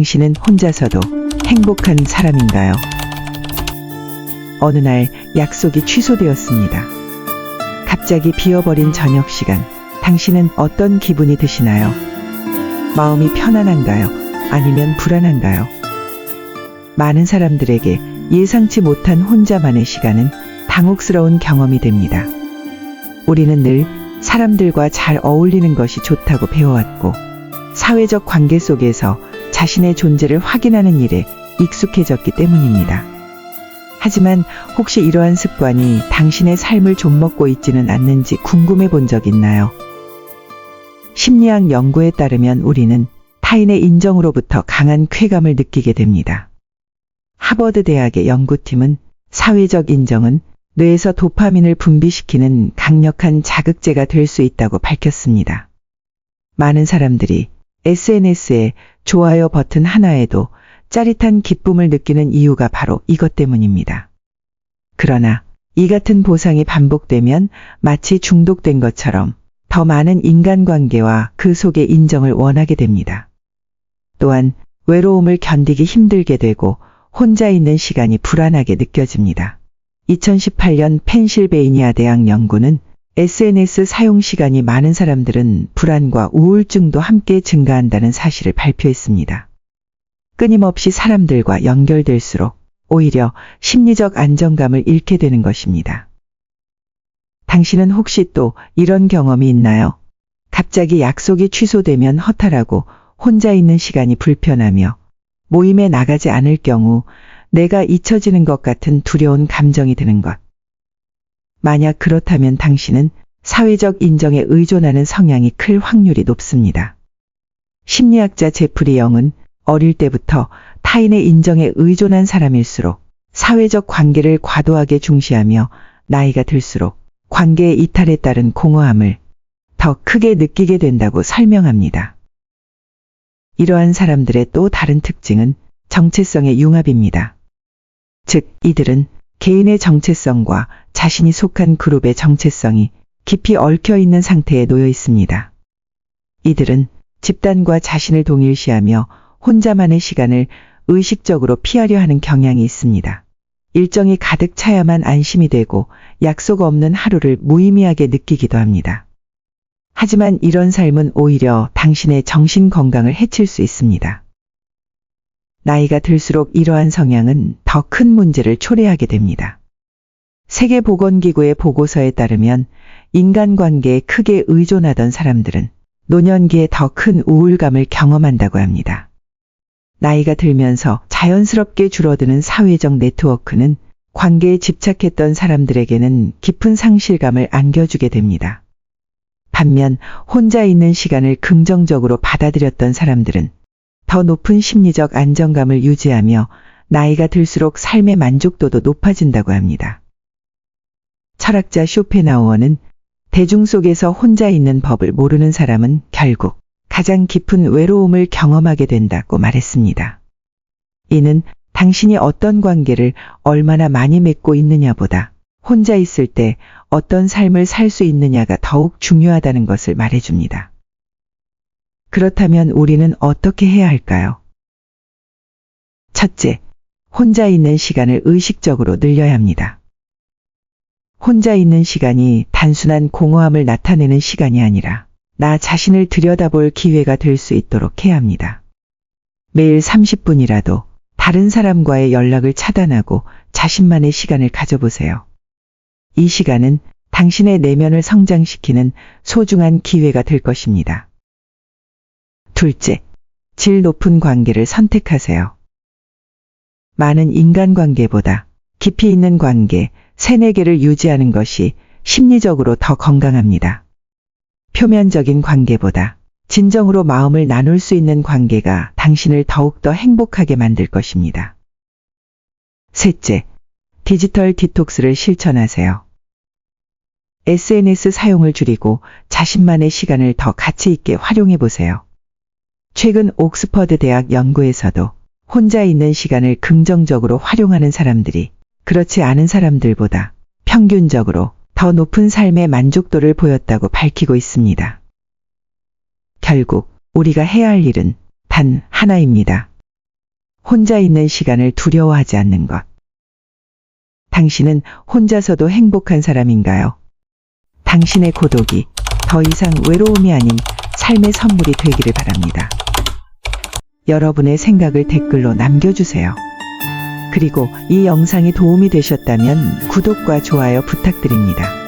당신은 혼자서도 행복한 사람인가요? 어느 날 약속이 취소되었습니다. 갑자기 비어버린 저녁 시간, 당신은 어떤 기분이 드시나요? 마음이 편안한가요? 아니면 불안한가요? 많은 사람들에게 예상치 못한 혼자만의 시간은 당혹스러운 경험이 됩니다. 우리는 늘 사람들과 잘 어울리는 것이 좋다고 배워왔고, 사회적 관계 속에서 자신의 존재를 확인하는 일에 익숙해졌기 때문입니다. 하지만 혹시 이러한 습관이 당신의 삶을 좀먹고 있지는 않는지 궁금해 본 적 있나요? 심리학 연구에 따르면 우리는 타인의 인정으로부터 강한 쾌감을 느끼게 됩니다. 하버드 대학의 연구팀은 사회적 인정은 뇌에서 도파민을 분비시키는 강력한 자극제가 될 수 있다고 밝혔습니다. 많은 사람들이 SNS에 좋아요 버튼 하나에도 짜릿한 기쁨을 느끼는 이유가 바로 이것 때문입니다. 그러나 이 같은 보상이 반복되면 마치 중독된 것처럼 더 많은 인간관계와 그 속의 인정을 원하게 됩니다. 또한 외로움을 견디기 힘들게 되고 혼자 있는 시간이 불안하게 느껴집니다. 2018년 펜실베이니아 대학 연구는 SNS 사용 시간이 많은 사람들은 불안과 우울증도 함께 증가한다는 사실을 발표했습니다. 끊임없이 사람들과 연결될수록 오히려 심리적 안정감을 잃게 되는 것입니다. 당신은 혹시 또 이런 경험이 있나요? 갑자기 약속이 취소되면 허탈하고 혼자 있는 시간이 불편하며 모임에 나가지 않을 경우 내가 잊혀지는 것 같은 두려운 감정이 드는 것. 만약 그렇다면 당신은 사회적 인정에 의존하는 성향이 클 확률이 높습니다. 심리학자 제프리 영은 어릴 때부터 타인의 인정에 의존한 사람일수록 사회적 관계를 과도하게 중시하며 나이가 들수록 관계의 이탈에 따른 공허함을 더 크게 느끼게 된다고 설명합니다. 이러한 사람들의 또 다른 특징은 정체성의 융합입니다. 즉, 이들은 개인의 정체성과 자신이 속한 그룹의 정체성이 깊이 얽혀 있는 상태에 놓여 있습니다. 이들은 집단과 자신을 동일시하며 혼자만의 시간을 의식적으로 피하려 하는 경향이 있습니다. 일정이 가득 차야만 안심이 되고 약속 없는 하루를 무의미하게 느끼기도 합니다. 하지만 이런 삶은 오히려 당신의 정신 건강을 해칠 수 있습니다. 나이가 들수록 이러한 성향은 더 큰 문제를 초래하게 됩니다. 세계보건기구의 보고서에 따르면 인간관계에 크게 의존하던 사람들은 노년기에 더 큰 우울감을 경험한다고 합니다. 나이가 들면서 자연스럽게 줄어드는 사회적 네트워크는 관계에 집착했던 사람들에게는 깊은 상실감을 안겨주게 됩니다. 반면 혼자 있는 시간을 긍정적으로 받아들였던 사람들은 더 높은 심리적 안정감을 유지하며 나이가 들수록 삶의 만족도도 높아진다고 합니다. 철학자 쇼펜하우어는 대중 속에서 혼자 있는 법을 모르는 사람은 결국 가장 깊은 외로움을 경험하게 된다고 말했습니다. 이는 당신이 어떤 관계를 얼마나 많이 맺고 있느냐보다 혼자 있을 때 어떤 삶을 살 수 있느냐가 더욱 중요하다는 것을 말해줍니다. 그렇다면 우리는 어떻게 해야 할까요? 첫째, 혼자 있는 시간을 의식적으로 늘려야 합니다. 혼자 있는 시간이 단순한 공허함을 나타내는 시간이 아니라 나 자신을 들여다볼 기회가 될 수 있도록 해야 합니다. 매일 30분이라도 다른 사람과의 연락을 차단하고 자신만의 시간을 가져보세요. 이 시간은 당신의 내면을 성장시키는 소중한 기회가 될 것입니다. 둘째, 질 높은 관계를 선택하세요. 많은 인간관계보다 깊이 있는 관계, 세네 개를 유지하는 것이 심리적으로 더 건강합니다. 표면적인 관계보다 진정으로 마음을 나눌 수 있는 관계가 당신을 더욱더 행복하게 만들 것입니다. 셋째, 디지털 디톡스를 실천하세요. SNS 사용을 줄이고 자신만의 시간을 더 가치 있게 활용해 보세요. 최근 옥스퍼드 대학 연구에서도 혼자 있는 시간을 긍정적으로 활용하는 사람들이 그렇지 않은 사람들보다 평균적으로 더 높은 삶의 만족도를 보였다고 밝히고 있습니다. 결국 우리가 해야 할 일은 단 하나입니다. 혼자 있는 시간을 두려워하지 않는 것. 당신은 혼자서도 행복한 사람인가요? 당신의 고독이 더 이상 외로움이 아닌 삶의 선물이 되기를 바랍니다. 여러분의 생각을 댓글로 남겨주세요. 그리고 이 영상이 도움이 되셨다면 구독과 좋아요 부탁드립니다.